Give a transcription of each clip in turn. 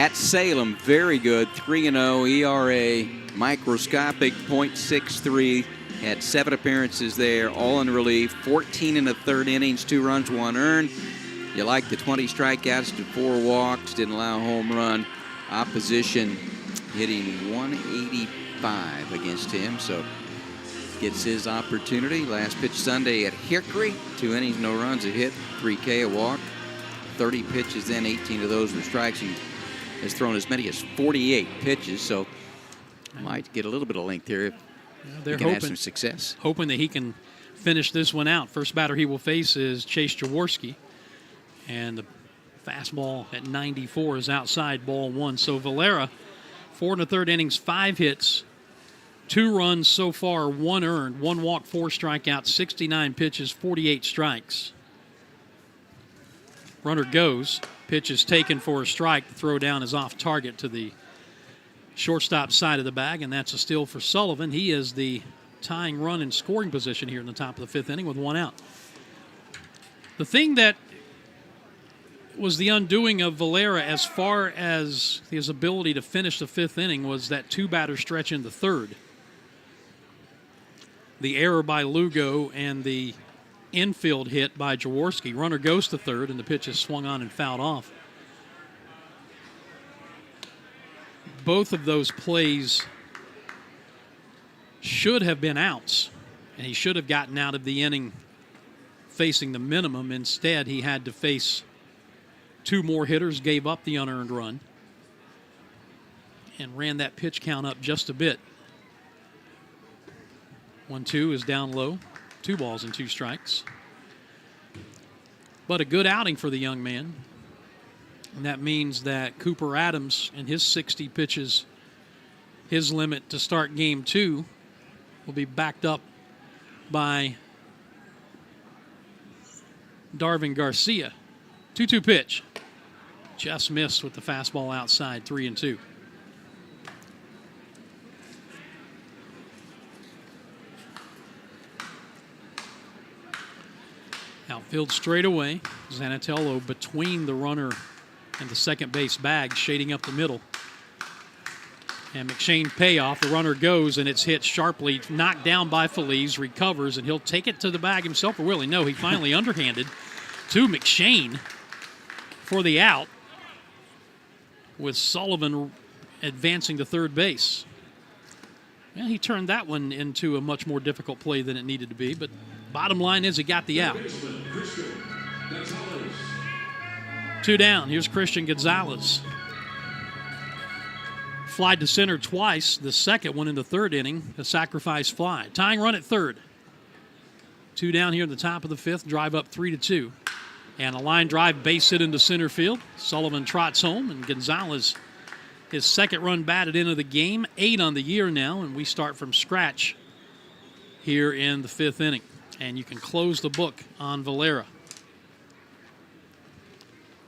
At Salem, very good, 3-0 ERA, microscopic .63. Had 7 appearances there, all in relief, 14 in the third innings, 2 runs, 1 earned. You like the 20 strikeouts to 4 walks, didn't allow a home run. Opposition hitting 185 against him, so gets his opportunity. Last pitch Sunday at Hickory, 2 innings, no runs, a hit, 3K, a walk. 30 pitches then, 18 of those were strikes. He has thrown as many as 48 pitches, so might get a little bit of length here if he can have some success. Hoping that he can finish this one out. First batter he will face is Chase Jaworski, and the fastball at 94 is outside, ball 1. So Valera, 4 1/3 innings, 5 hits, 2 runs so far, 1 earned, 1 walk, 4 strikeouts, 69 pitches, 48 strikes. Runner goes. Pitch is taken for a strike. The throw down is off target to the shortstop side of the bag, and that's a steal for Sullivan. He is the tying run in scoring position here in the top of the 5th inning with 1 out. The thing that was the undoing of Valera as far as his ability to finish the 5th inning was that 2-batter stretch in the 3rd. The error by Lugo and the infield hit by Jaworski. Runner goes to 3rd, and the pitch is swung on and fouled off. Both of those plays should have been outs, and he should have gotten out of the inning facing the minimum. Instead, he had to face 2 more hitters, gave up the unearned run, and ran that pitch count up just a bit. 1-2 is down low. 2 balls and 2 strikes. But a good outing for the young man. And that means that Cooper Adams and his 60 pitches, his limit to start game 2, will be backed up by Darvin Garcia. 2-2 pitch. Just missed with the fastball outside, 3-2. Outfield straightaway. Zanatello between the runner and the second base bag, shading up the middle. And McShane payoff. The runner goes, and it's hit sharply, knocked down by Feliz, recovers, and he'll take it to the bag himself, or will he? No, he finally underhanded to McShane for the out, with Sullivan advancing to third base. Well, he turned that one into a much more difficult play than it needed to be, but bottom line is he got the out. 2 down. Here's Christian Gonzalez. Flied to center twice. The second one in the 3rd inning, a sacrifice fly. Tying run at 3rd. 2 down here at the top of the 5th. Drive up 3-2. And a line drive base hit into center field. Sullivan trots home, and Gonzalez, his 2nd run batted into the game. 8 on the year now, and we start from scratch here in the 5th inning. And you can close the book on Valera.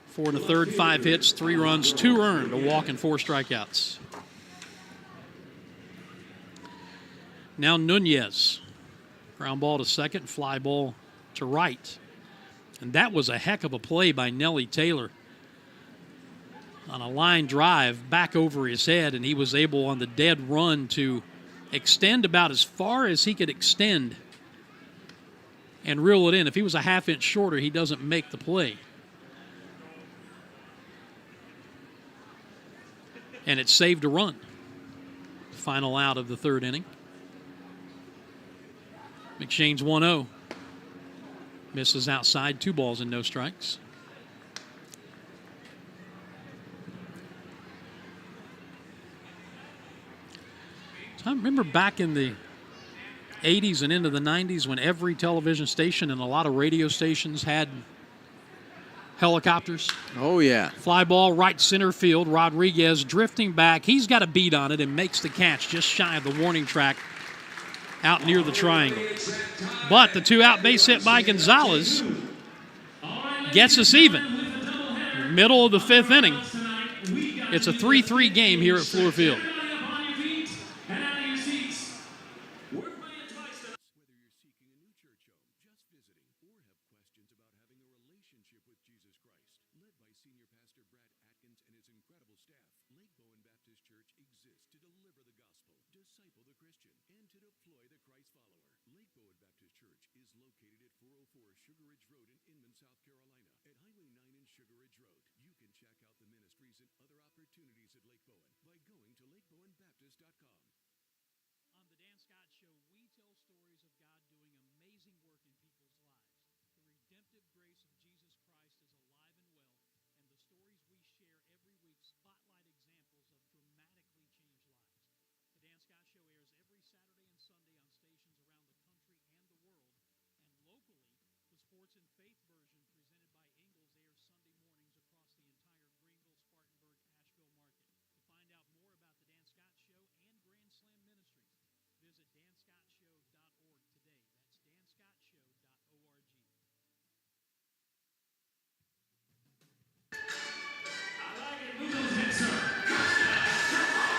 4 1/3, 5 hits, 3 runs, 2 earned, a walk, and 4 strikeouts. Now Nunez. Ground ball to second, fly ball to right. And that was a heck of a play by Nelly Taylor. On a line drive back over his head, and he was able on the dead run to extend about as far as he could extend and reel it in. If he was a half-inch shorter, he doesn't make the play. And it saved a run. Final out of the 3rd inning. McShane's 1-0. Misses outside, 2 balls and no strikes. So I remember back in the 80s and into the 90s when every television station and a lot of radio stations had helicopters. Oh, yeah. Fly ball right center field. Rodriguez drifting back. He's got a beat on it and makes the catch just shy of the warning track out near the triangle. But the 2-out base hit by Gonzalez gets us even. Middle of the 5th inning. It's a 3-3 game here at Fluor Field. Led by Senior Pastor Brad Atkins and his incredible staff, disciple the Christian and to deploy the Christ follower. Lake Bowen Baptist Church is located at 404 Sugar Ridge Road in Inman, South Carolina, at Highway 9 in Sugar Ridge Road. You can check out the ministries and other opportunities at Lake Bowen by going to lakebowenbaptist.com. On the Dan Scott Show, we tell stories of God doing amazing work in people's lives. The redemptive grace of Jesus Christ is alive and well, and the stories we share every week spotlight examples of dramatically changed lives. The Dan Scott Show airs every Saturday and Sunday on stations around the country and the world, and locally, the Sports and Faith version presented by Ingalls airs Sunday mornings across the entire Greenville, Spartanburg, Ashville market. To find out more about the Dan Scott Show and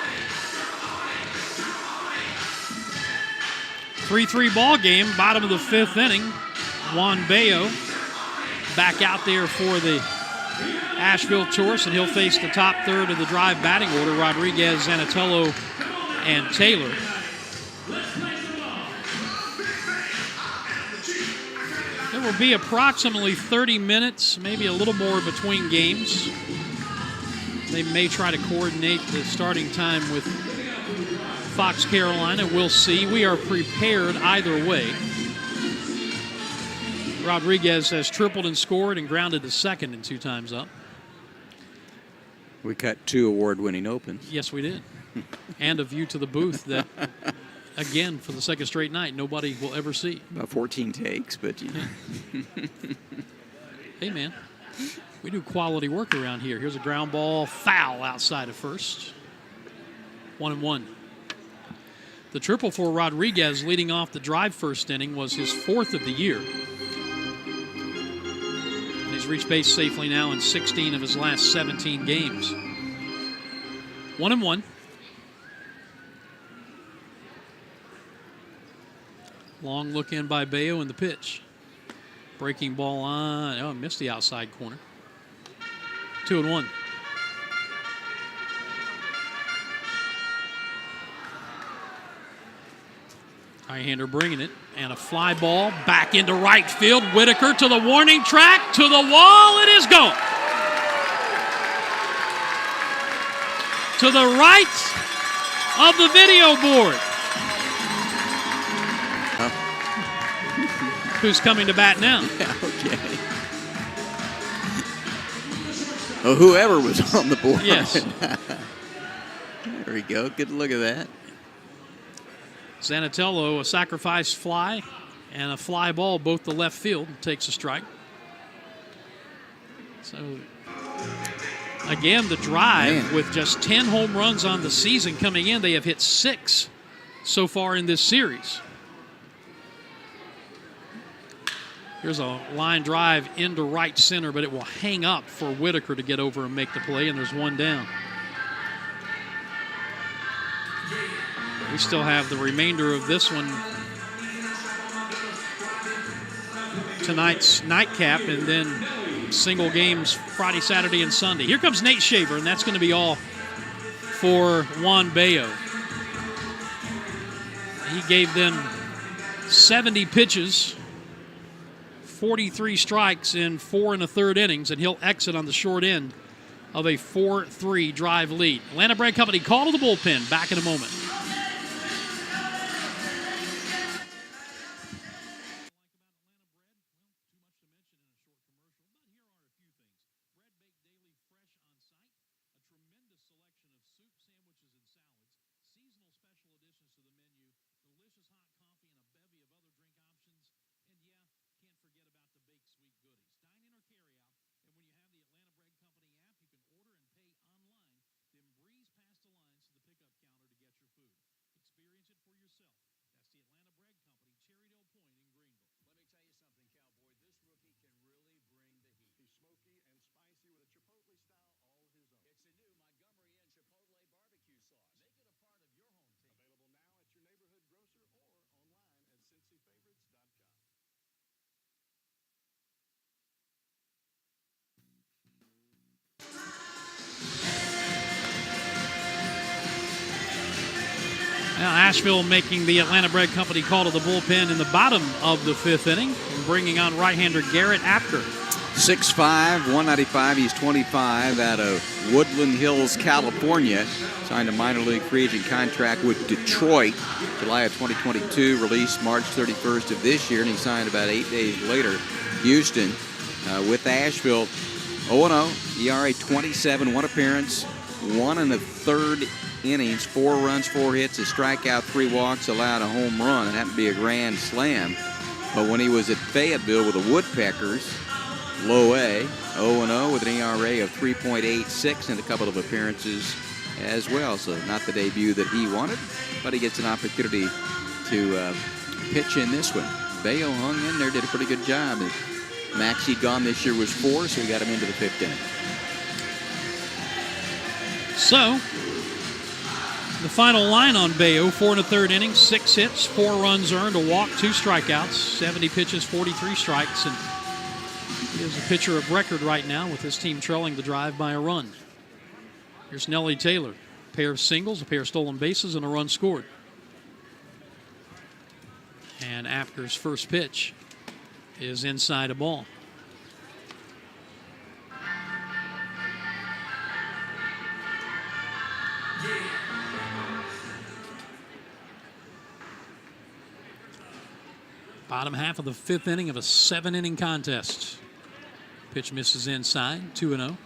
Grand Slam Ministries, visit danscottshow.org today. That's danscottshow.org. Three ball game, bottom of the fifth inning. Juan Bayo back out there for the Asheville Tourists, and he'll face the top third of the drive batting order, Rodriguez, Zanatello, and Taylor. There will be approximately 30 minutes, maybe a little more between games. They may try to coordinate the starting time with Fox Carolina. We'll see. We are prepared either way. Rodriguez has tripled and scored and grounded to second in 2 times up. We cut 2 award-winning opens. Yes, we did. And a view to the booth that, again, for the second straight night, nobody will ever see. About 14 takes, but you know. Hey, man, we do quality work around here. Here's a ground ball, foul outside of first. 1-1. The triple for Rodriguez leading off the drive first inning was his 4th of the year. And he's reached base safely now in 16 of his last 17 games. 1-1. Long look in by Bayo in the pitch. Breaking ball on. Oh, missed the outside corner. 2-1. Right-hander bringing it, and a fly ball back into right field. Whitaker to the warning track, to the wall, it is gone. To the right of the video board. Who's coming to bat now? Yeah, okay. Oh, whoever was on the board. Yes. There we go. Good look at that. Zanatello, a sacrifice fly and a fly ball, both the left field, takes a strike. So, again, the drive with just 10 home runs on the season coming in. They have hit 6 so far in this series. Here's a line drive into right center, but it will hang up for Whitaker to get over and make the play, and there's 1 down. We still have the remainder of this one, tonight's nightcap, and then single games Friday, Saturday, and Sunday. Here comes Nate Shaver, and that's going to be all for Juan Bayo. He gave them 70 pitches, 43 strikes in 4 1/3 innings, and he'll exit on the short end of a 4-3 drive lead. Atlanta Bread Company, call to the bullpen. Back in a moment. Then breeze past the lines to the pickup counter to get your food. Now Asheville making the Atlanta Bread Company call to the bullpen in the bottom of the 5th inning and bringing on right-hander Garrett Apker. 6'5", 195. He's 25, out of Woodland Hills, California. Signed a minor league free agent contract with Detroit, July of 2022. Released March 31st of this year, and he signed about 8 days later. Houston with Asheville. 0-0, ERA 27, 1 appearance, 1 1/3 innings, 4 runs, 4 hits, a strikeout, 3 walks, allowed a home run. It happened to be a grand slam. But when he was at Fayetteville with the Woodpeckers, low A, 0-0 with an ERA of 3.86 and a couple of appearances as well. So not the debut that he wanted, but he gets an opportunity to pitch in this one. Bayo hung in there, did a pretty good job. Max he'd gone this year was 4, so we got him into the 5th inning. So, the final line on Bayo, 4 1/3 innings, 6 hits, 4 runs earned, a walk, 2 strikeouts, 70 pitches, 43 strikes, and he is a pitcher of record right now with his team trailing the Drive by a run. Here's Nellie Taylor, a pair of singles, a pair of stolen bases, and a run scored. And Apker's first pitch is inside a ball. Bottom half of the 5th inning of a 7-inning contest. Pitch misses inside, 2-0.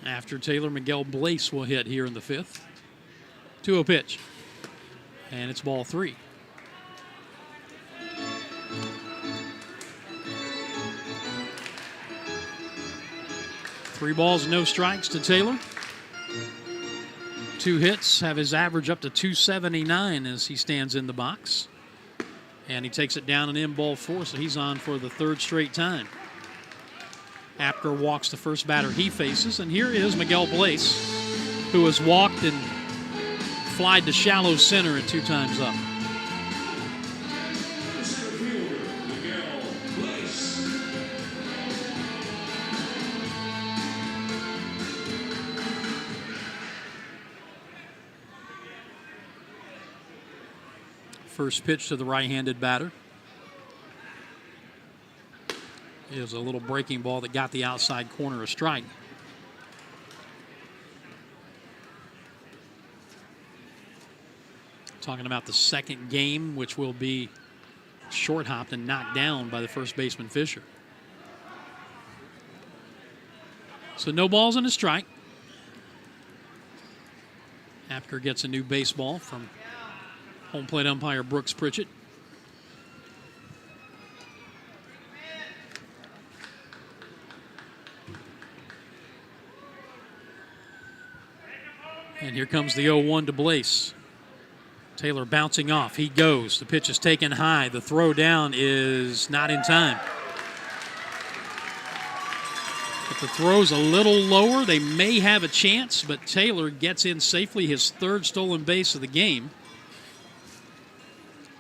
After Taylor, Miguel Blaise will hit here in the 5th. 2-0 pitch. And it's ball 3. Three balls, no strikes to Taylor. 2 hits, have his average up to 279 as he stands in the box. And he takes it down and in, ball 4, so he's on for the 3rd straight time. Apker walks the first batter he faces, and here is Miguel Blaise, who has walked and flied to shallow center and 2 times up. First pitch to the right-handed batter is a little breaking ball that got the outside corner, a strike. Talking about the second game, which will be short-hopped and knocked down by the first baseman Fisher. So no balls and a strike. Apker gets a new baseball from home plate umpire Brooks Pritchett. And here comes the 0-1 to Blaise. Taylor bouncing off. He goes. The pitch is taken high. The throw down is not in time. If the throw's a little lower, they may have a chance, but Taylor gets in safely, his 3rd stolen base of the game.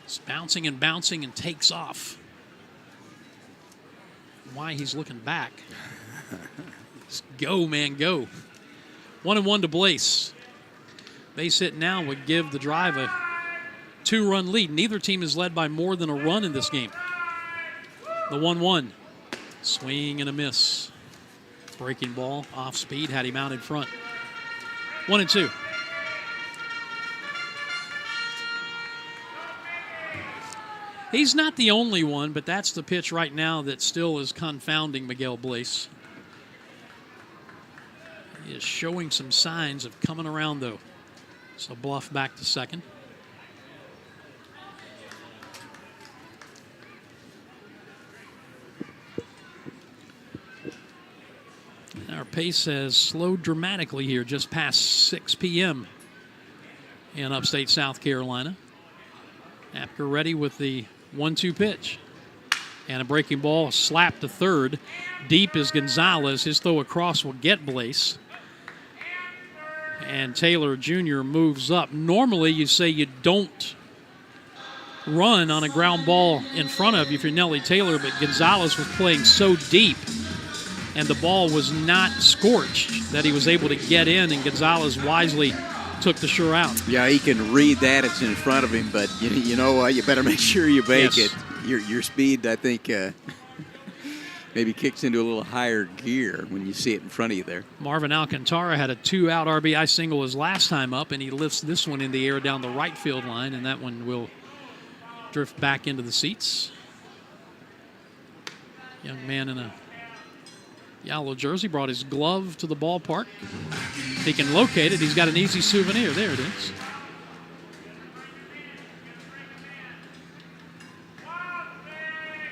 It's bouncing and bouncing and takes off. Why he's looking back. Just go, man, go. 1-1 to Blaise. Base hit now would give the Drive a 2-run lead. Neither team is led by more than a run in this game. The 1-1. Swing and a miss. Breaking ball, off speed, had him out in front. 1-2. He's not the only one, but that's the pitch right now that still is confounding Miguel Blaise. He is showing some signs of coming around, though. So Bluff back to second. Our pace has slowed dramatically here, just past 6 p.m. in upstate South Carolina. Apker ready with the 1-2 pitch. And a breaking ball, slap to third. Deep is Gonzalez. His throw across will get Blaise. And Taylor Jr. moves up. Normally you say you don't run on a ground ball in front of you if you're Nellie Taylor, but Gonzalez was playing so deep and the ball was not scorched that he was able to get in, and Gonzalez wisely took the sure out. Yeah, he can read that. It's in front of him, but you know what? You better make sure you make Yes. it. Your speed, I think, maybe kicks into a little higher gear when you see it in front of you there. Marvin Alcantara had a 2-out RBI single his last time up, and he lifts this one in the air down the right field line, and that one will drift back into the seats. Young man in a yellow jersey brought his glove to the ballpark. If he can locate it, he's got an easy souvenir. There it is.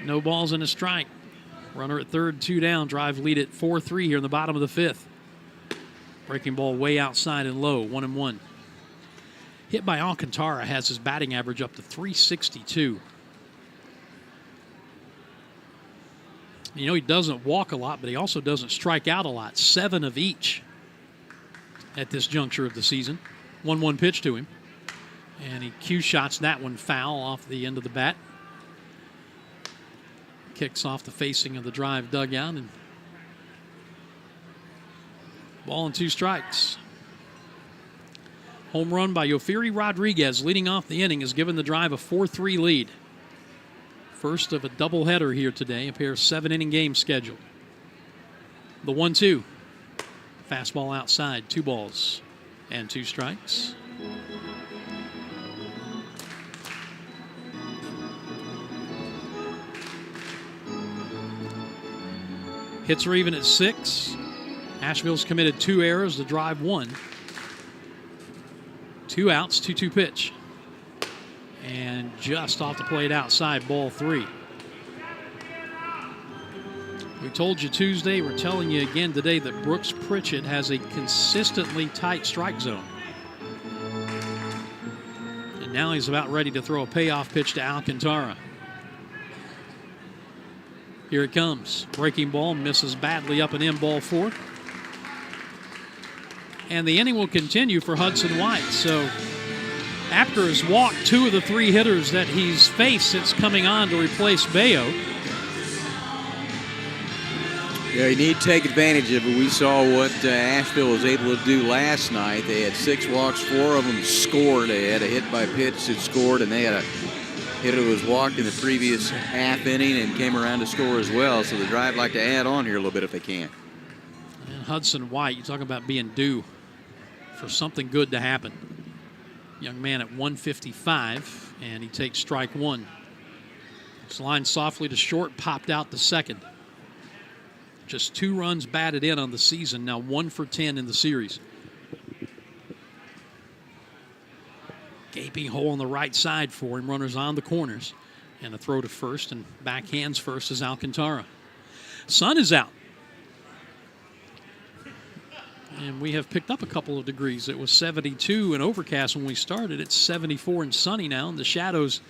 No balls and a strike. Runner at third, 2 down. Drive lead at 4-3 here in the bottom of the 5th. Breaking ball way outside and low, 1-1. Hit by Alcantara has his batting average up to 362. You know, he doesn't walk a lot, but he also doesn't strike out a lot. 7 of each at this juncture of the season. 1-1 pitch to him. And he cue shots that one foul off the end of the bat. Kicks off the facing of the Drive dugout, and ball and 2 strikes. Home run by Yofiri Rodriguez leading off the inning has given the Drive a 4-3 lead. First of a doubleheader here today, a pair of 7-inning games scheduled. The 1-2. Fastball outside, 2 balls and 2 strikes. Hits are even at 6. Asheville's committed 2 errors, the Drive 1. 2 outs, 2-2 pitch. And just off the plate outside, ball 3. We told you Tuesday, we're telling you again today that Brooks Pritchett has a consistently tight strike zone. And now he's about ready to throw a payoff pitch to Alcantara. Here it comes. Breaking ball, misses badly up and in, ball 4. And the inning will continue for Hudson White. So Apker has walked 2 of the 3 hitters that he's faced since coming on to replace Bayo. Yeah, you need to take advantage of it. We saw what Asheville was able to do last night. They had 6 walks, 4 of them scored. They had a hit by pitch that scored, and they had a hitter who was walked in the previous half inning and came around to score as well. So the Drive like to add on here a little bit if they can. And Hudson White, you talk about being due for something good to happen. Young man at 155, and he takes strike 1. It's lined softly to short, popped out to second. Just 2 runs batted in on the season, now 1 for 10 in the series. Gaping hole on the right side for him, runners on the corners. And a throw to first, and backhands first is Alcantara. Sun is out. And we have picked up a couple of degrees. It was 72 and overcast when we started. It's 74 and sunny now, and the shadows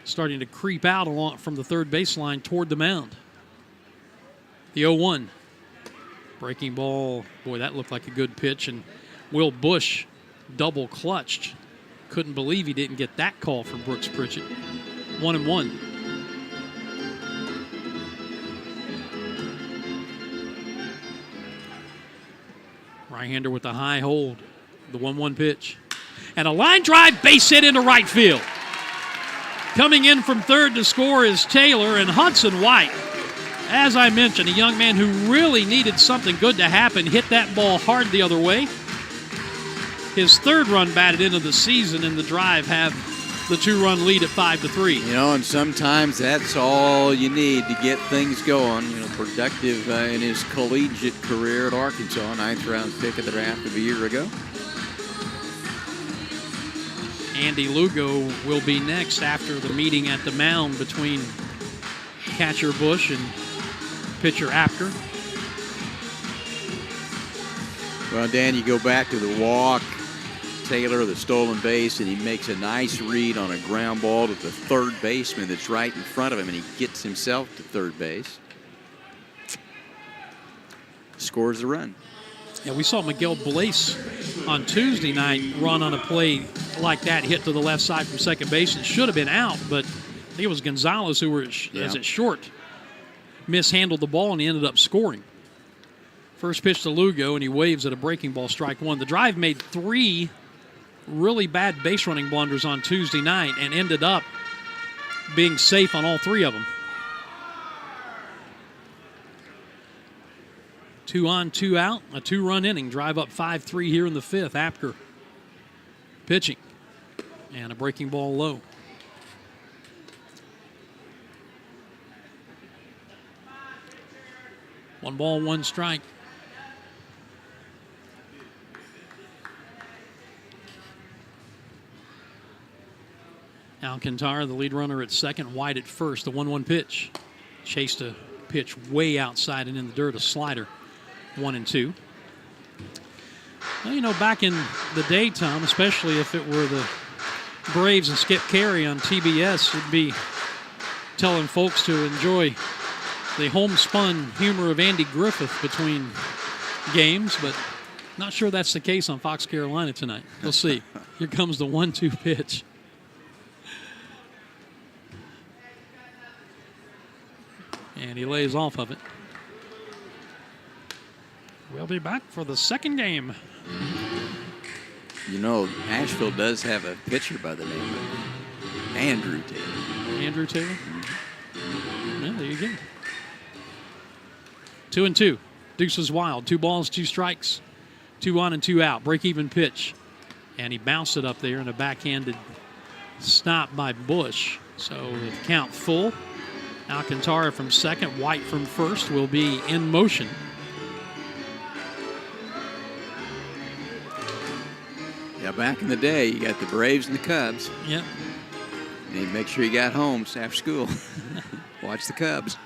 starting to creep out along from the third baseline toward the mound. The 0-1. Breaking ball. Boy, that looked like a good pitch, and Will Bush double clutched. Couldn't believe he didn't get that call from Brooks Pritchett. 1-1. Right-hander with a high hold. The 1-1 pitch. And a line drive, base hit into right field. Coming in from third to score is Taylor, and Hudson White, as I mentioned, a young man who really needed something good to happen, hit that ball hard the other way. His 3rd run batted into the season, and the Drive have the 2-run lead at 5-3. You know, and sometimes that's all you need to get things going. You know, productive in his collegiate career at Arkansas, 9th round pick of the draft of a year ago. Andy Lugo will be next after the meeting at the mound between catcher Bush and pitcher Apker. Well, Dan, you go back to the walk. Taylor, the stolen base, and he makes a nice read on a ground ball to the third baseman that's right in front of him, and he gets himself to third base. Scores a run. Yeah, we saw Miguel Blaise on Tuesday night run on a play like that, hit to the left side from second base. It should have been out, but I think it was Gonzalez who was at short, mishandled the ball, and he ended up scoring. First pitch to Lugo, and he waves at a breaking ball, strike one. The Drive made 3 really bad base running blunders on Tuesday night and ended up being safe on all 3 of them. 2 on, 2 out, a 2-run inning. Drive up 5-3 here in the 5th. Apker pitching, and a breaking ball low. One ball, 1 strike. Alcantara, the lead runner at second, wide at first. The 1-1 pitch. Chased a pitch way outside and in the dirt, a slider. 1-2. Well, you know, back in the day, Tom, especially if it were the Braves and Skip Carey on TBS, it'd be telling folks to enjoy the homespun humor of Andy Griffith between games, but not sure that's the case on Fox Carolina tonight. We'll see. Here comes the 1-2 pitch. And he lays off of it. We'll be back for the second game. You know, Asheville does have a pitcher by the name of Andrew Taylor. Andrew Taylor? Well, there you go. 2-2. Deuces wild. 2 balls, 2 strikes. 2 on and 2 out. Break-even pitch. And he bounced it up there in a backhanded stop by Bush. So the count full. Alcantara from second. White from first will be in motion. Yeah, back in the day, you got the Braves and the Cubs. Yep. You need to make sure you got home after school. Watch the Cubs.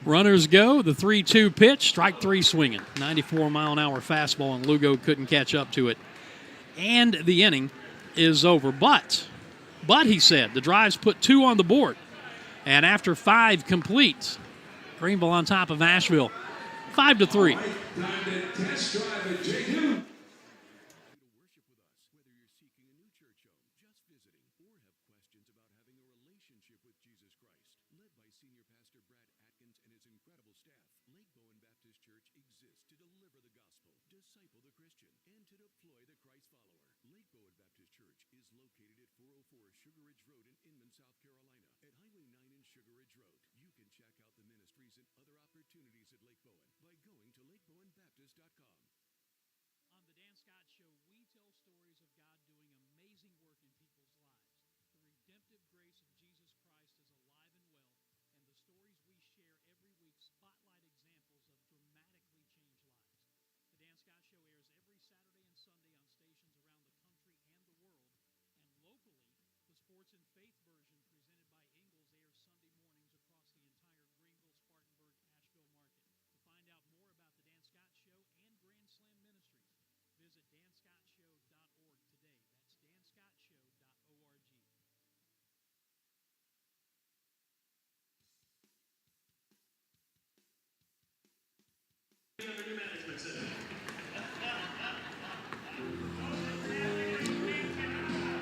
Runners go. The 3-2 pitch. Strike 3 swinging. 94-mile-an-hour fastball, and Lugo couldn't catch up to it. And the inning is over. But he said, the Drives put 2 on the board. And after 5 complete, Greenville on top of Asheville, 5-3.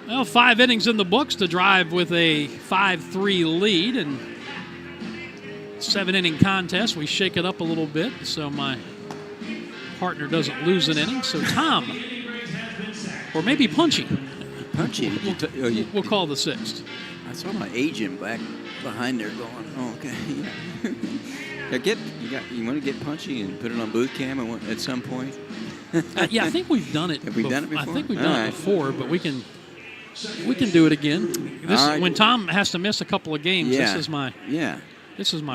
Well, 5 innings in the books to Drive with a 5-3 lead, and 7-inning contest. We shake it up a little bit so my partner doesn't lose an inning. So Tom, or maybe Punchy. Punchy. We'll call the 6th. I saw my agent back behind there going, oh, okay. You want to get Punchy and put it on booth cam at some point? Yeah, I think we've done it. Have we done it before? I think we've done it before, but we can do it again. When Tom has to miss a couple of games, this is my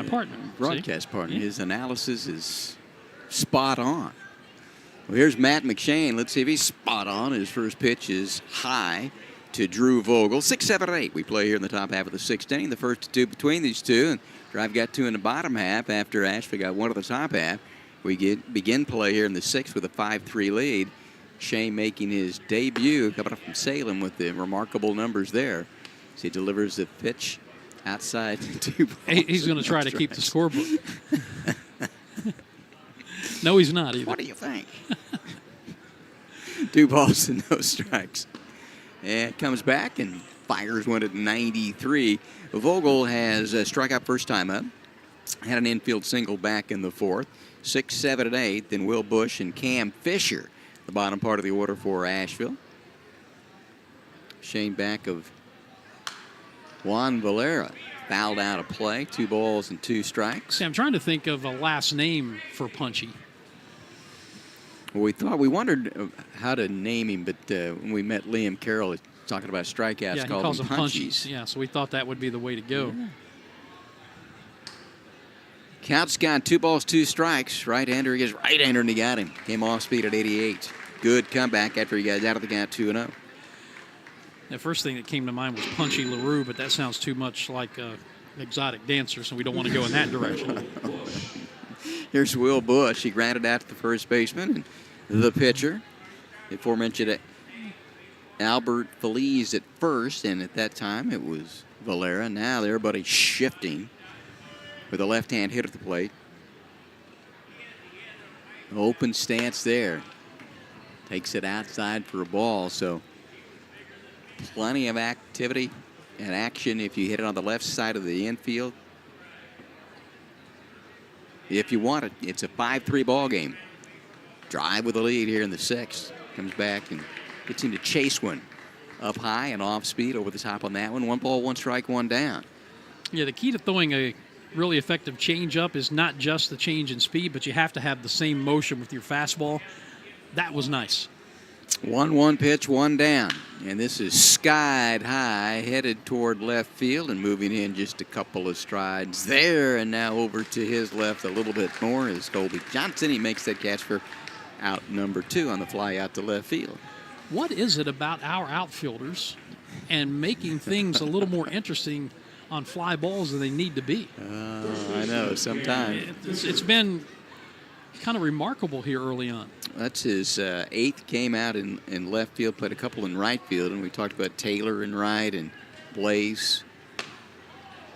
partner. Broadcast partner. Yeah. His analysis is spot on. Well, here's Matt McShane. Let's see if he's spot on. His first pitch is high to Drew Vogel. 6, 7, 8. We play here in the top half of the 6th inning. The first 2 between these two. And Drive got 2 in the bottom half after Ashville got 1 in the top half. We begin play here in the 6th with a 5-3 lead. Shane making his debut, coming up from Salem with the remarkable numbers there. So he delivers the pitch outside 2 balls. He's going to try to keep the scoreboard. No, he's not either. What do you think? 2 balls and no strikes. And comes back and fires one at 93. Vogel has struck out first time up. Had an infield single back in the 4th. 6, 7, and 8. Then Will Bush and Cam Fisher, the bottom part of the order for Asheville. Shane back of Juan Valera. Fouled out of play. 2 balls and 2 strikes. See, I'm trying to think of a last name for Punchy. Well, we wondered how to name him, but when we met Liam Carroll talking about strikeouts, Yeah, he calls them punchies. Yeah, so we thought that would be the way to go. Yeah. Count's got 2 balls, 2 strikes. Right-hander against right-hander, and he got him. Came off speed at 88. Good comeback after he got out of the count 2-0. The first thing that came to mind was Punchy LaRue, but that sounds too much like an exotic dancer, so we don't want to go in that direction. Here's Will Bush. He grounded out to the first baseman, and the pitcher, the aforementioned Albert Feliz at first, and at that time it was Valera. Now everybody's shifting with a left-hand hit at the plate. Open stance there. Takes it outside for a ball, so plenty of activity and action if you hit it on the left side of the infield. If you want it, it's a 5-3 ball game. Drive with the lead here in the 6th. Comes back and gets him to chase one. Up high and off speed over the top on that one. 1 ball, 1 strike, 1 down. Yeah, the key to throwing a really effective changeup is not just the change in speed, but you have to have the same motion with your fastball. That was nice. 1-1 pitch, 1 down. And this is skied high, headed toward left field and moving in just a couple of strides there. And now over to his left a little bit more is Colby Johnson. He makes that catch for out number 2 on the fly out to left field. What is it about our outfielders and making things a little more interesting on fly balls than they need to be? I know, sometimes. It's been kind of remarkable here early on. That's his 8th, came out in left field, played a couple in right field, and we talked about Taylor in right and Blaze.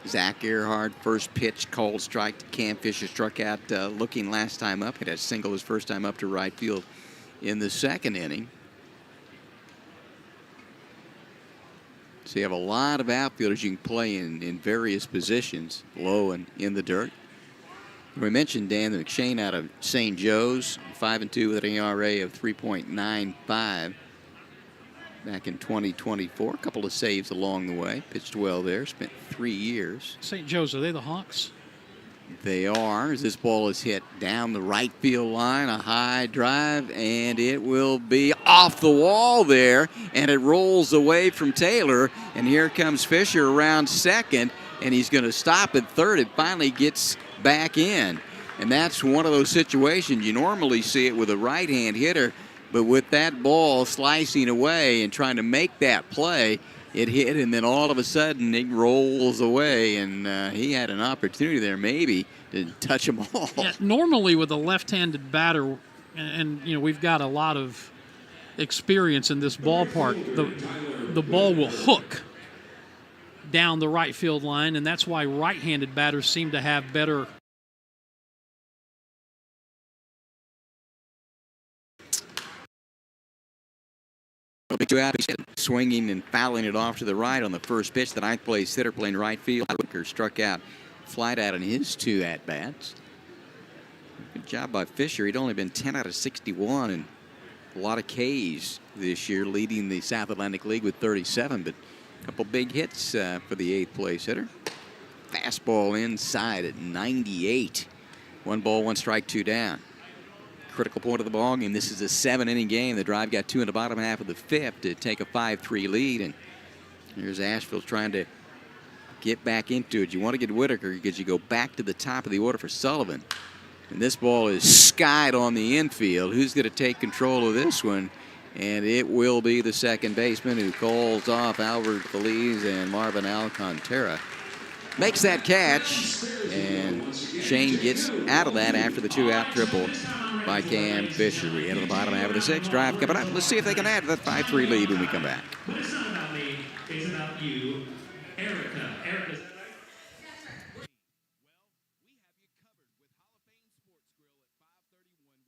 Zach Earhart, first pitch, called strike to Cam Fisher, struck out looking last time up. Hit a single his first time up to right field in the 2nd inning. So you have a lot of outfielders you can play in various positions, low and in the dirt. We mentioned Dan McShane out of St. Joe's, 5-2 with an ERA of 3.95 back in 2024. A couple of saves along the way. Pitched well there. Spent 3 years. St. Joe's, are they the Hawks? They are, as this ball is hit down the right field line, a high drive, and it will be off the wall there, and it rolls away from Taylor, and here comes Fisher around second, and he's going to stop at third. It finally gets back in, and that's one of those situations you normally see it with a right-hand hitter, but with that ball slicing away and trying to make that play, it hit, and then all of a sudden it rolls away, and he had an opportunity there maybe to touch them all. Yeah, normally with a left-handed batter, and you know we've got a lot of experience in this ballpark, the ball will hook down the right field line, and that's why right-handed batters seem to have better Two out, swinging and fouling it off to the right on the first pitch. The 9th place hitter playing right field. Rooker struck out flat out in his 2 at-bats. Good job by Fisher. He'd only been 10 out of 61 and a lot of Ks this year, leading the South Atlantic League with 37, but a couple big hits for the 8th place hitter. Fastball inside at 98. 1 ball, 1 strike, 2 down. Critical point of the ball game. This is a 7-inning game. The Drive got 2 in the bottom half of the 5th to take a 5-3 lead. And here's Asheville trying to get back into it. You want to get Whitaker because you go back to the top of the order for Sullivan. And this ball is skied on the infield. Who's going to take control of this one? And it will be the second baseman who calls off Albert Feliz, and Marvin Alcantara makes that catch. And Shane gets out of that after the 2-out triple by Cam Fisher. We head to the bottom half of the 6th. Drive coming up. Let's see if they can add to that 5-3 lead when we come back. But it's not about me. It's about you, Erica. Erica's. Well, we have you covered with Hall of Fame Sports Grill at 531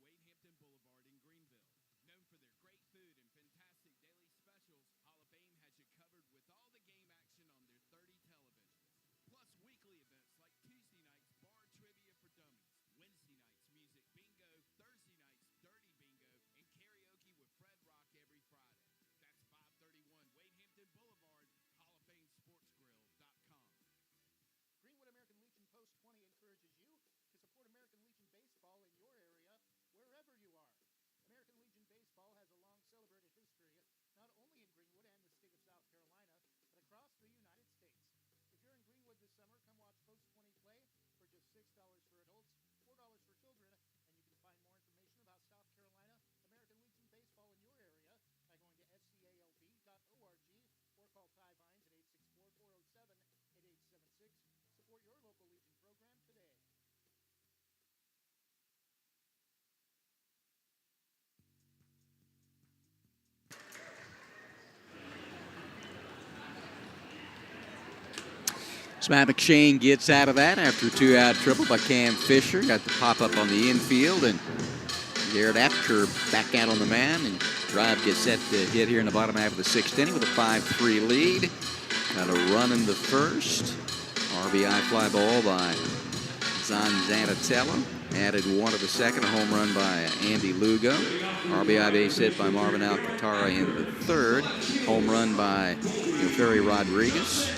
Matt McShane gets out of that after a 2-out triple by Cam Fisher. Got the pop-up on the infield, and Garrett Apker back out on the mound, and drive gets set to hit here in the bottom half of the 6th inning with a 5-3 lead. Got a run in the first. RBI fly ball by Zan Zanatello. Added one to the second, a home run by Andy Lugo. RBI base hit by Marvin Alcantara in the third. Home run by Ferry Rodriguez.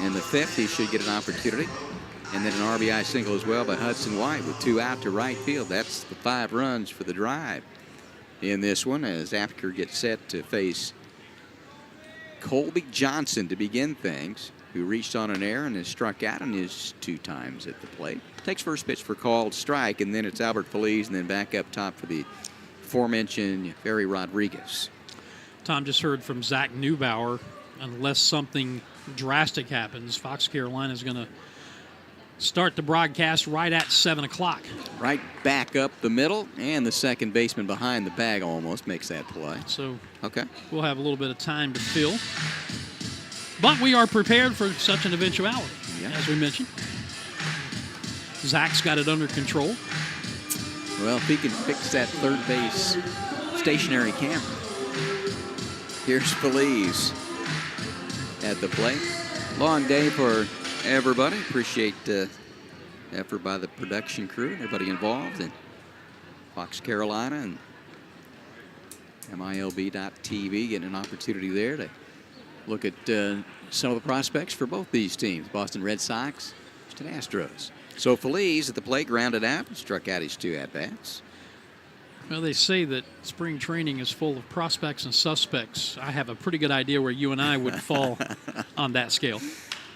In the fifth, he should get an opportunity. And then an RBI single as well by Hudson White with 2 out to right field. That's the 5 runs for the drive in this one as Apker gets set to face Colby Johnson to begin things, who reached on an error and has struck out in his 2 times at the plate. Takes first pitch for called strike, and then it's Albert Feliz, and then back up top for the aforementioned Ferry Rodriguez. Tom just heard from Zach Neubauer. Unless something drastic happens, Fox Carolina is going to start the broadcast right at 7 o'clock. Right back up the middle, and the second baseman behind the bag almost makes that play. So okay, we'll have a little bit of time to fill. But we are prepared for such an eventuality, as we mentioned. Zach's got it under control. Well, if he can fix that third base stationary camera. Here's Feliz at the plate. Long day for everybody. Appreciate the effort by the production crew and everybody involved in Fox Carolina and MILB.TV, getting an opportunity there to look at some of the prospects for both these teams, Boston Red Sox and Astros. So Feliz at the plate, grounded out, struck out his 2 at-bats. Well, they say that spring training is full of prospects and suspects. I have a pretty good idea where you and I would fall on that scale.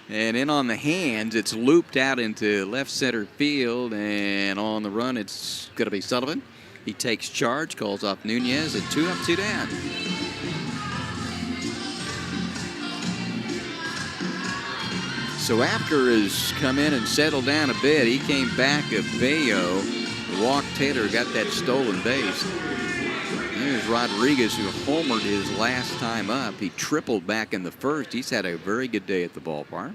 And in on the hands, it's looped out into left center field, and on the run, it's going to be Sullivan. He takes charge, calls off Nunez, and 2 up, 2 down. So Apker has come in and settled down a bit. He came back of Bayo. Walked Taylor, got that stolen base. Here's Rodriguez, who homered his last time up. He tripled back in the first. He's had a very good day at the ballpark.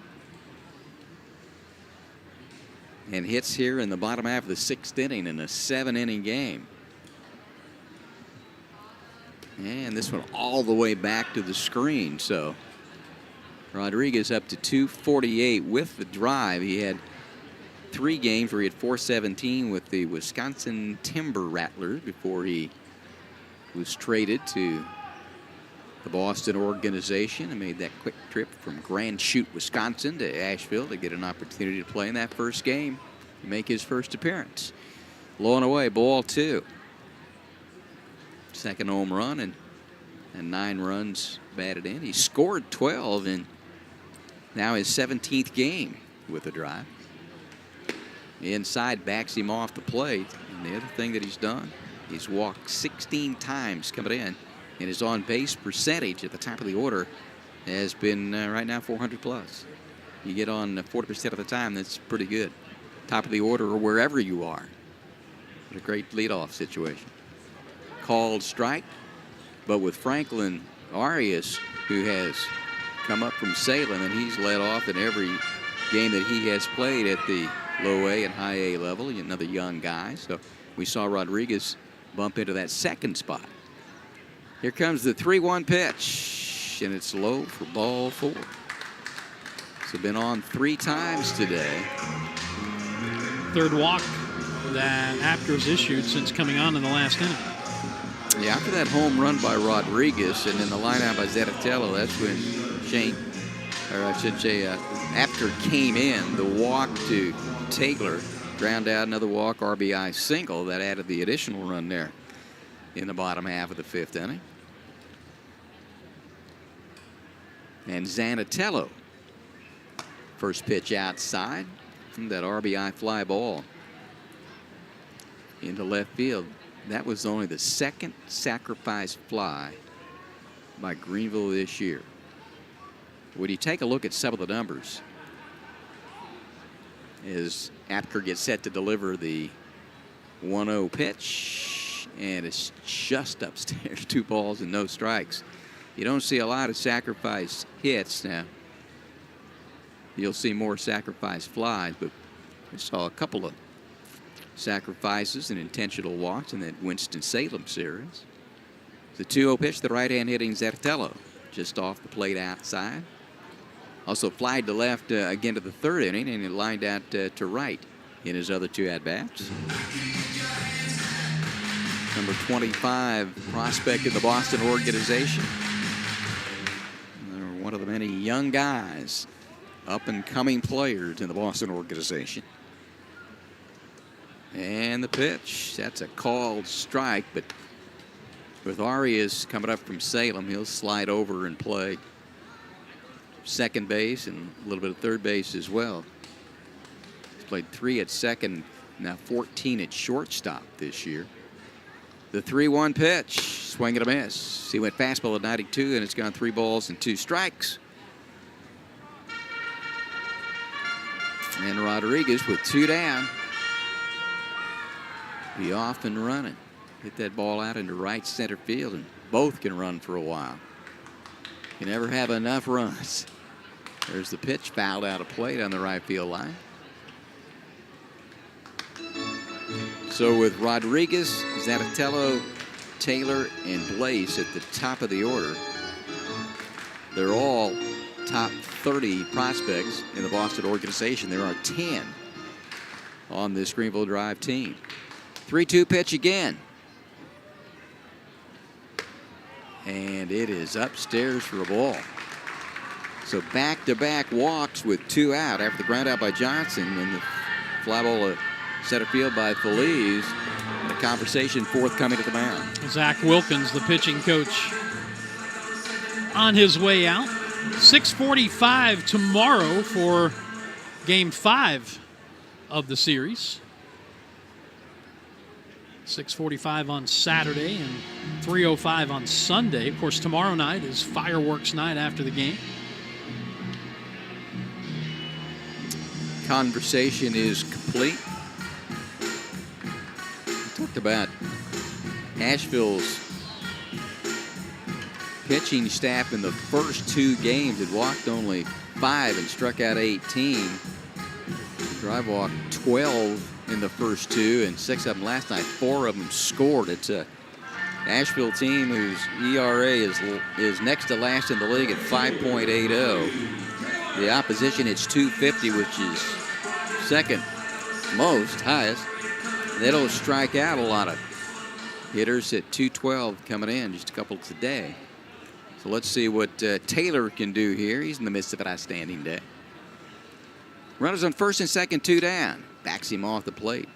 And hits here in the bottom half of the 6th inning in a 7-inning game. And this one all the way back to the screen. So Rodriguez up to 248 with the drive. He had 3 games where he had 417 with the Wisconsin Timber Rattlers before he was traded to the Boston organization and made that quick trip from Grand Chute, Wisconsin to Asheville to get an opportunity to play in that first game and make his first appearance. Low and away, ball 2. Second home run and 9 runs batted in. He scored 12 in now his 17th game with a drive. Inside backs him off the plate. And the other thing that he's done, he's walked 16 times coming in. And his on-base percentage at the top of the order has been right now 400 plus. You get on 40% of the time, that's pretty good. Top of the order or wherever you are. What a great leadoff situation. Called strike, but with Franklin Arias, who has come up from Salem, and he's led off in every game that he has played at the low A and high A level. Another young guy. So we saw Rodriguez bump into that second spot. Here comes the 3-1 pitch, and it's low for ball 4. So been on 3 times today. Third walk that Apker's issued since coming on in the last inning. Yeah, after that home run by Rodriguez and then the line out by Zanatello, that's when Apker came in. The walk to Taylor, ground out, another walk, RBI single. That added the additional run there in the bottom half of the 5th inning. And Zanatello, first pitch outside, that RBI fly ball into left field. That was only the 2nd sacrifice fly by Greenville this year. When you take a look at some of the numbers, as Apker gets set to deliver the 1-0 pitch, and it's just upstairs, 2 balls and no strikes. You don't see a lot of sacrifice hits now. you'll see more sacrifice flies, but we saw a couple of sacrifices and intentional walks in that Winston-Salem series. The 2-0 pitch, the right-hand hitting Zartello, just off the plate outside. Also flied to left again to the third inning, and he lined out to right in his other 2 at-bats. Number 25 prospect in the Boston organization. They're one of the many young guys, up-and-coming players in the Boston organization. And the pitch, that's a called strike, but with Arias coming up from Salem, he'll slide over and play second base and a little bit of third base as well. He's played 3 at second, now 14 at shortstop this year. The 3-1 pitch, swing and a miss. He went fastball at 92, and it's gone 3 balls and 2 strikes. And Rodriguez with 2 down. Be off and running. Hit that ball out into right center field, and both can run for a while. You never have enough runs. There's the pitch, fouled out of plate on the right field line. So with Rodriguez, Zaratello, Taylor, and Blaze at the top of the order, they're all top 30 prospects in the Boston organization. There are 10 on this Greenville Drive team. 3-2 pitch again. And it is upstairs for a ball. So back-to-back walks with 2 out after the ground out by Johnson and the fly ball to center field by Feliz. And a conversation forthcoming at the mound. Zach Wilkins, the pitching coach, on his way out. 6:45 tomorrow for Game 5 of the series. 6:45 on Saturday and 3:05 on Sunday. Of course, tomorrow night is fireworks night after the game. Conversation is complete. We talked about Asheville's pitching staff in the first 2 games had walked only 5 and struck out 18. Drive walked 12 in the first 2 and 6 of them last night. 4 of them scored. It's a Asheville team whose ERA is next to last in the league at 5.80. The opposition hits .250, which is second most, highest. They don't strike out a lot of hitters at .212 coming in, just a couple today. So let's see what Taylor can do here. He's in the midst of an outstanding day. Runners on first and second, 2 down. Backs him off the plate.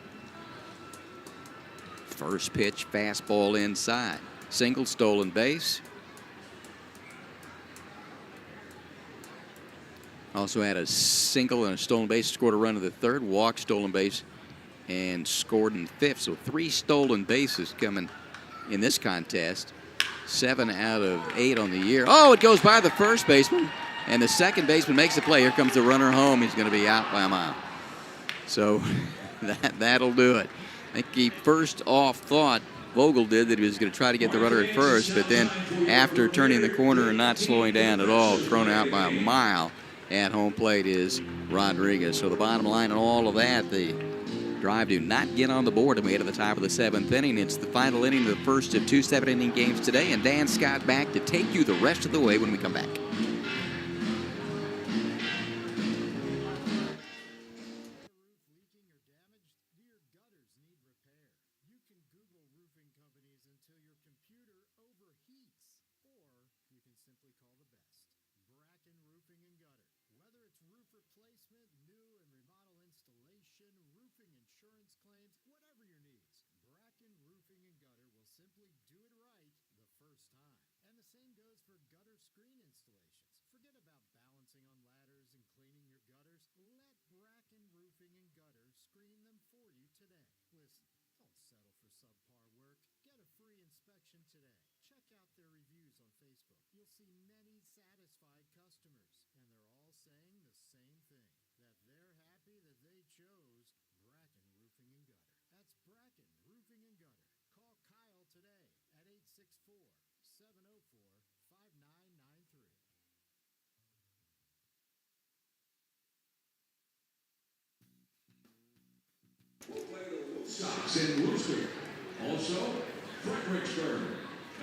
First pitch, fastball inside. Single, stolen base. Also had a single and a stolen base, scored a run to the third, walk, stolen base, and scored in fifth. So 3 stolen bases coming in this contest. 7 out of 8 on the year. Oh, it goes by the first baseman, and the second baseman makes the play. Here comes the runner home. He's going to be out by a mile. So that'll do it. I think he first off thought, Vogel did, that he was going to try to get the runner at first, but then after turning the corner and not slowing down at all, thrown out by a mile at home plate is Rodriguez. So the bottom line on all of that, the Drive do not get on the board and we get to the top of the 7th inning. It's the final inning of the first of 2 7-inning games today, and Dan Scott back to take you the rest of the way when we come back. Stocks in Worcester. Also, Fredericksburg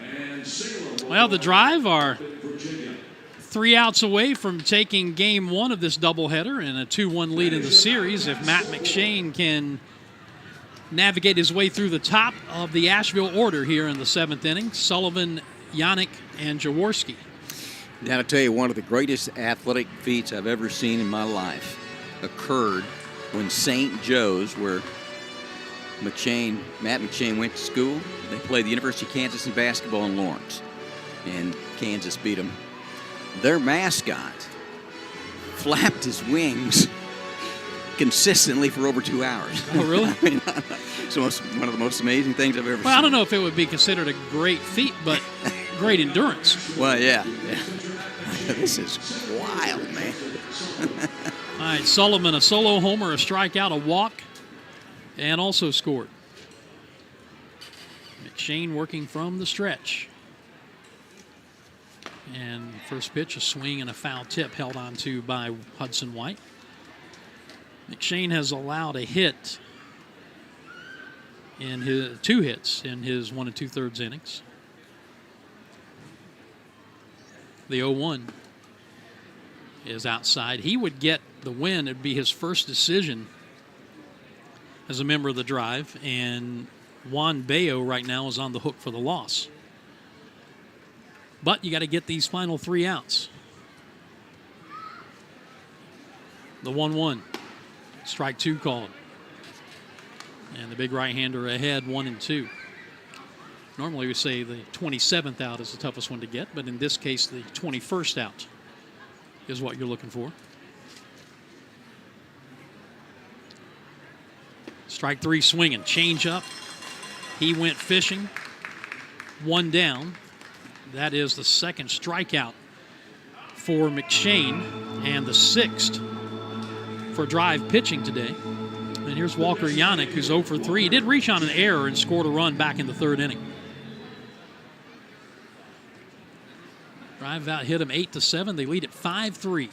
and Salem. Well, the Drive are Virginia. 3 outs away from taking game 1 of this doubleheader and a 2-1 lead in the series. If Matt McShane can navigate his way through the top of the Ashville order here in the 7th inning, Sullivan, Yannick, and Jaworski. Now, to tell you, one of the greatest athletic feats I've ever seen in my life occurred when St. Joe's, where Matt McShane went to school, they played the University of Kansas in basketball in Lawrence, and Kansas beat them. Their mascot flapped his wings consistently for over 2 hours. Oh, really? I mean, it's one of the most amazing things I've ever seen. Well, I don't know if it would be considered a great feat, but great endurance. Well, yeah. This is wild, man. All right, Sullivan, a solo homer, a strikeout, a walk, and also scored. McShane working from the stretch. And first pitch, a swing and a foul tip held on to by Hudson White. McShane has allowed a hit in his 2 hits in his 1 2/3 innings. The 0-1 is outside. He would get the win. It'd be his first decision as a member of the Drive, and Juan Bayo right now is on the hook for the loss. But you got to get these final 3 outs. The 1-1, strike 2 called. And the big right-hander ahead, 1-2. Normally we say the 27th out is the toughest one to get, but in this case, the 21st out is what you're looking for. Strike 3 swinging, change up. He went fishing. 1 down. That is the 2nd strikeout for McShane and the 6th for Drive pitching today. And here's Walker Yannick, who's 0 for 3. He did reach on an error and scored a run back in the 3rd inning. Drive out hit him 8-7. They lead at 5-3.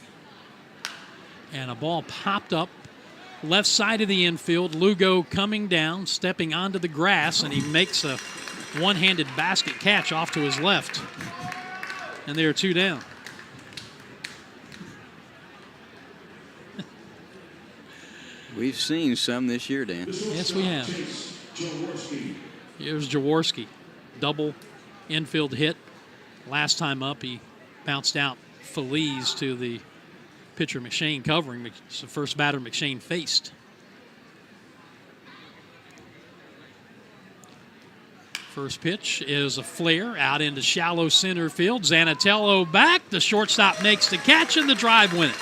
And a ball popped up left side of the infield. Lugo coming down, stepping onto the grass, and he makes a one-handed basket catch off to his left. And there are 2 down. We've seen some this year, Dan. Yes, we have. Here's Jaworski. Double infield hit. Last time up, he bounced out Feliz to the pitcher McShane covering. It's the first batter McShane faced. First pitch is a flare out into shallow center field. Zanatello back. The shortstop makes the catch, and the Drive win it.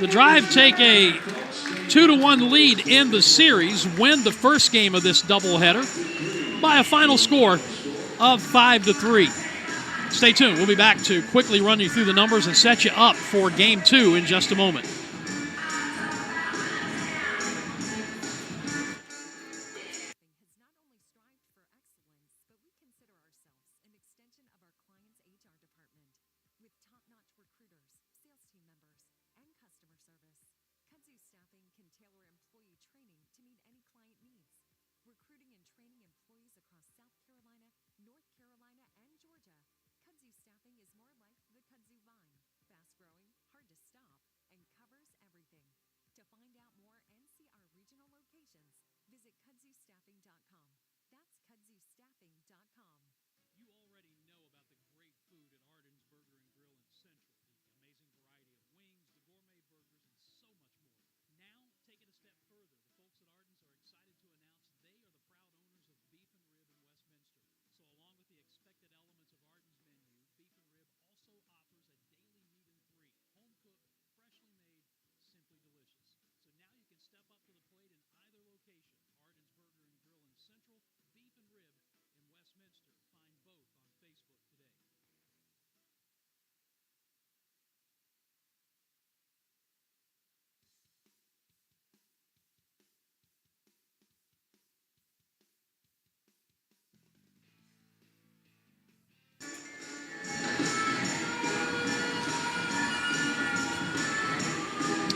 The Drive take a 2-1 lead in the series, win the first game of this doubleheader by a final score of 5-3. Stay tuned. We'll be back to quickly run you through the numbers and set you up for Game 2 in just a moment. Kudzu Staffing is more like the kudzu vine, fast-growing, hard to stop, and covered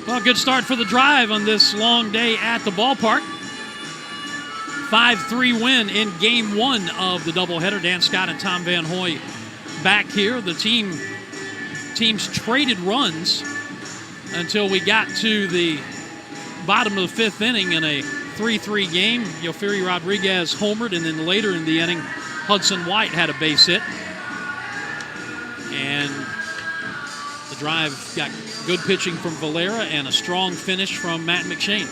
Well, good start for the Drive on this long day at the ballpark. 5-3 win in Game 1 of the doubleheader. Dan Scott and Tom Van Hoy back here. The teams traded runs until we got to the bottom of the 5th inning in a 3-3 game. Yofiri Rodriguez homered, and then later in the inning, Hudson White had a base hit. And the Drive got good pitching from Valera and a strong finish from Matt McShane.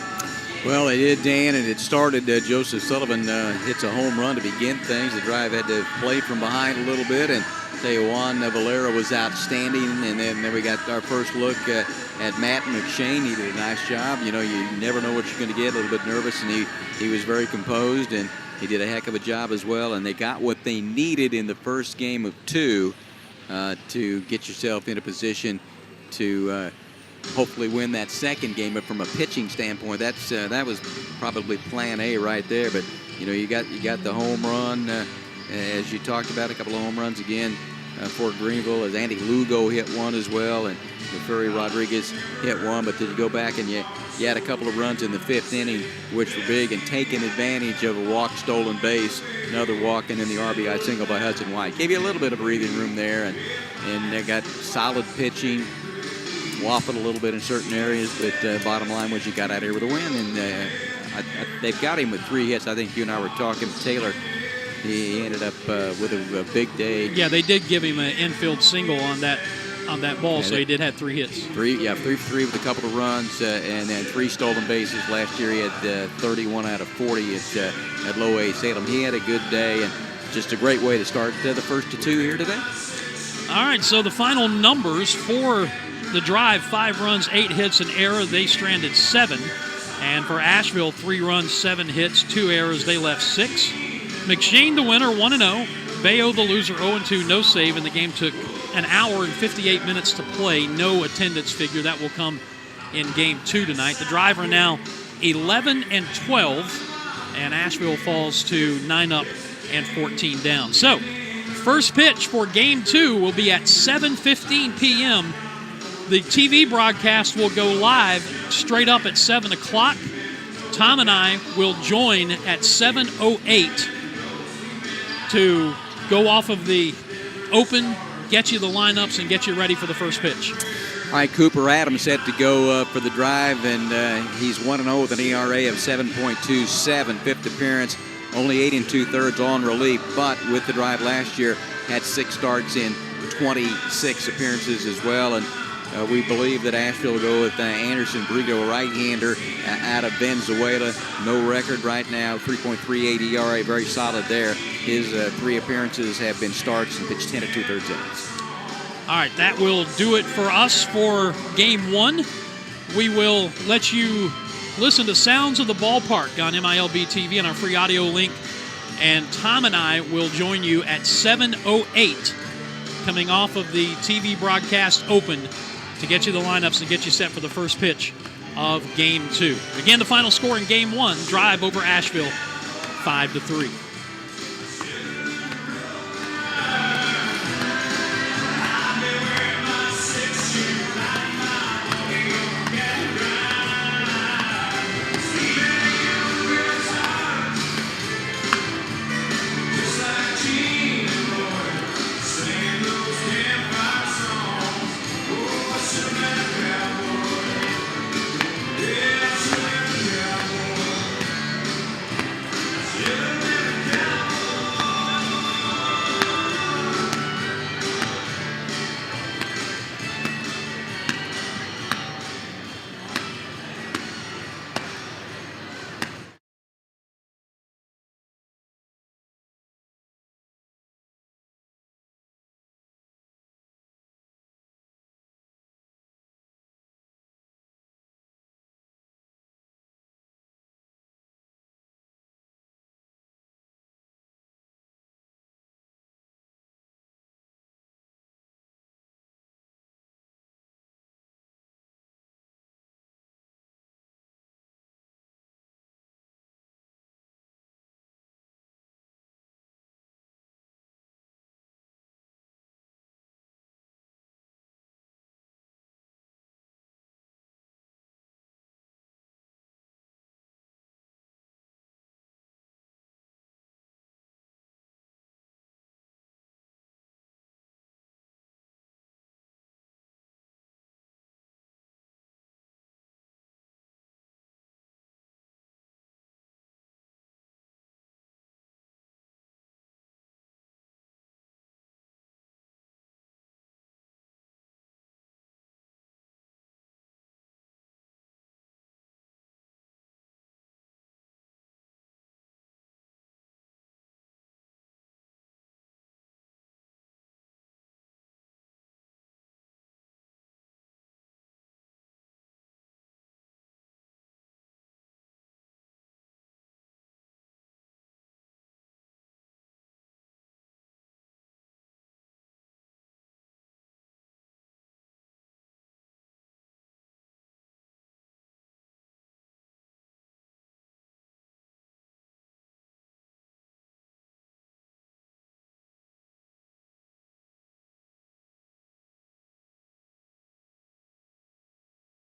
Well, they did, Dan, and it started. Joseph Sullivan hits a home run to begin things. The Drive had to play from behind a little bit, and tell you, Juan Valera was outstanding. And then we got our first look at Matt McShane. He did a nice job. You know, you never know what you're going to get. A little bit nervous, and he was very composed, and he did a heck of a job as well. And they got what they needed in the first game of 2 to get yourself in a position to hopefully win that second game. But from a pitching standpoint, that was probably plan A right there. But you know, you got the home run, as you talked about, a couple of home runs again for Greenville, as Andy Lugo hit one as well, and Yofiri Rodriguez hit one. But then you go back and you had a couple of runs in the 5th inning, which were big, and taking advantage of a walk, stolen base, another walk, and then the RBI single by Hudson White. Gave you a little bit of breathing room there, and they got solid pitching. Waffled a little bit in certain areas, but bottom line was you got out here with a win, and they've got him with 3 hits. I think you and I were talking. Taylor, he ended up with a big day. Yeah, they did give him an infield single on that ball, so he did have 3 hits. 3 for 3 with a couple of runs, and then 3 stolen bases. Last year he had 31 out of 40 at Low A Salem. He had a good day, and just a great way to start the first of 2 here today. All right, so the final numbers for the Drive: 5 runs, 8 hits, an error. They stranded 7. And for Ashville, 3 runs, 7 hits, 2 errors. They left 6. McShane, the winner, 1-0. Bayo, the loser, 0-2, no save. And the game took an hour and 58 minutes to play. No attendance figure. That will come in Game 2 tonight. The Drive are now 11-12, and Asheville falls to 9 up and 14 down. So, first pitch for Game 2 will be at 7:15 p.m. The TV broadcast will go live straight up at 7 o'clock. Tom and I will join at 7:08 to go off of the open, get you the lineups, and get you ready for the first pitch. All right, Cooper Adams set to go for the Drive, and he's 1-0 with an ERA of 7.27, 5th appearance, only 8 2/3 on relief, but with the Drive last year, had 6 starts in 26 appearances as well. And we believe that Asheville will go with Anderson Brito, a right-hander out of Venezuela. No record right now, 3.38 ERA, very solid there. His 3 appearances have been starts and pitched 10 2/3 innings. All right, that will do it for us for Game 1. We will let you listen to Sounds of the Ballpark on MILB TV and our free audio link. And Tom and I will join you at 7:08, coming off of the TV broadcast open, to get you the lineups and get you set for the first pitch of Game 2. Again, the final score in Game 1, Drive over Asheville, 5-3.